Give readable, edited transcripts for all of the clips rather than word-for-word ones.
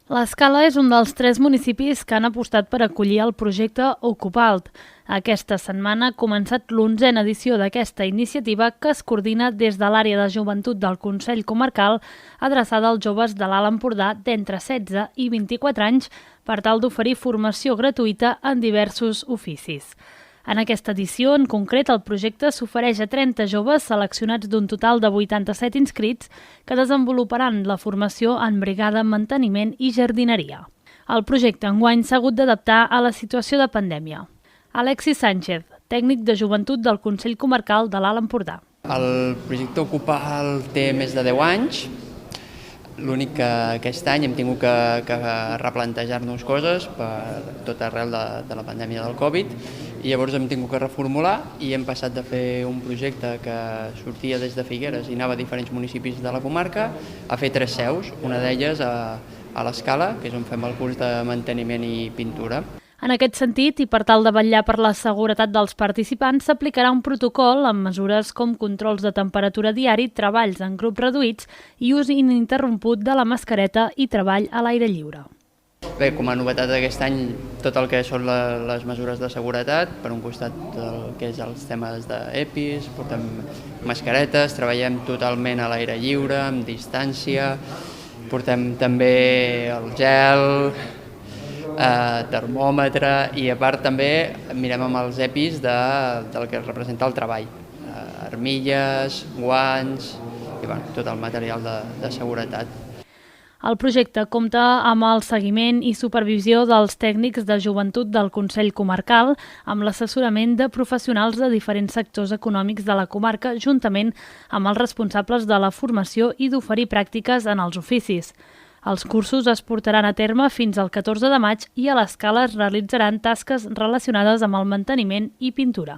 L'Escala és un dels 3 municipis que han apostat per acollir el projecte Ocupalt. Aquesta setmana ha començat l'11a edició d'aquesta iniciativa que es coordina des de l'àrea de joventut del Consell Comarcal adreçada als joves de l'Alt Empordà d'entre 16 i 24 anys per tal d'oferir formació gratuïta en diversos oficis. En aquesta edició, en concret, el projecte s'ofereix a 30 joves seleccionats d'un total de 87 inscrits que desenvoluparan la formació en brigada, manteniment i jardineria. El projecte enguany s'ha hagut d'adaptar a la situació de pandèmia. Alexis Sánchez, tècnic de joventut del Consell Comarcal de l'Alt Empordà. El projecte Ocupal té més de 10 anys. L'únic que aquest any hem tingut que replantejar-nos coses per tot arrel de la pandèmia del Covid i llavors hem tingut que reformular i hem passat de fer un projecte que sortia des de Figueres i anava a diferents municipis de la comarca a fer 3 seus, una d'elles a l'Escala, que és on fem el curs de manteniment i pintura. En aquest sentit, i per tal de vetllar per la seguretat dels participants, s'aplicarà un protocol amb mesures com controls de temperatura diari, treballs en grups reduïts i ús ininterromput de la mascareta i treball a l'aire lliure. Bé, com a novetat d'aquest any, tot el que són les mesures de seguretat, per un costat el que és els temes d'EPIs, portem mascaretes, treballem totalment a l'aire lliure, amb distància, portem també el gel, termòmetre i a part també mirem amb els EPIs del que representa el treball, armilles, guants i tot el material de seguretat. El projecte compta amb el seguiment i supervisió dels tècnics de joventut del Consell Comarcal, amb l'assessorament de professionals de diferents sectors econòmics de la comarca, juntament amb els responsables de la formació i d'oferir pràctiques en els oficis. Els cursos es portaran a terme fins al 14 de maig i a l'Escala es realitzaran tasques relacionades amb el manteniment i pintura.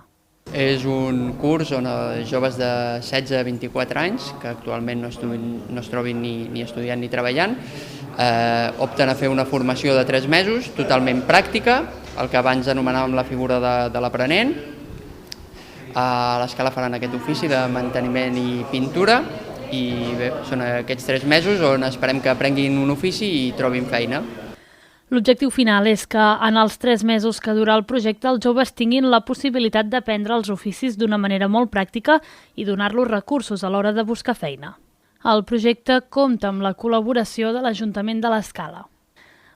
És un curs on els joves de 16 a 24 anys, que actualment no es trobin ni estudiant ni treballant, opten a fer una formació de 3 mesos, totalment pràctica, el que abans anomenàvem la figura de l'aprenent. A l'Escala faran aquest ofici de manteniment i pintura, i bé, són aquests 3 mesos on esperem que aprenguin un ofici i trobin feina. L'objectiu final és que en els 3 mesos que dura el projecte els joves tinguin la possibilitat d'aprendre els oficis d'una manera molt pràctica i donar-los recursos a l'hora de buscar feina. El projecte compta amb la col·laboració de l'Ajuntament de l'Escala.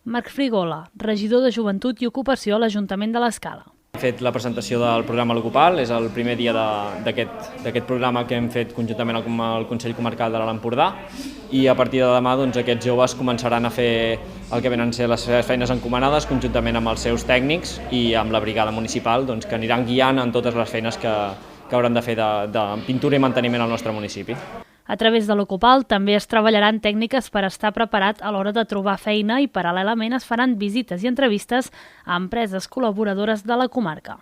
Marc Frigola, regidor de Joventut i Ocupació a l'Ajuntament de l'Escala. Hem fet la presentació del programa L'Ocupal, és el primer dia d'aquest programa que hem fet conjuntament amb el Consell Comarcal de l'Alt Empordà i a partir de demà aquests joves començaran a fer el que venen a ser les seves feines encomanades conjuntament amb els seus tècnics i amb la brigada municipal que aniran guiant en totes les feines que hauran de fer de pintura i manteniment al nostre municipi. A través de l'Ocupal també es treballaran tècniques per estar preparat a l'hora de trobar feina i paral·lelament es faran visites i entrevistes a empreses col·laboradores de la comarca.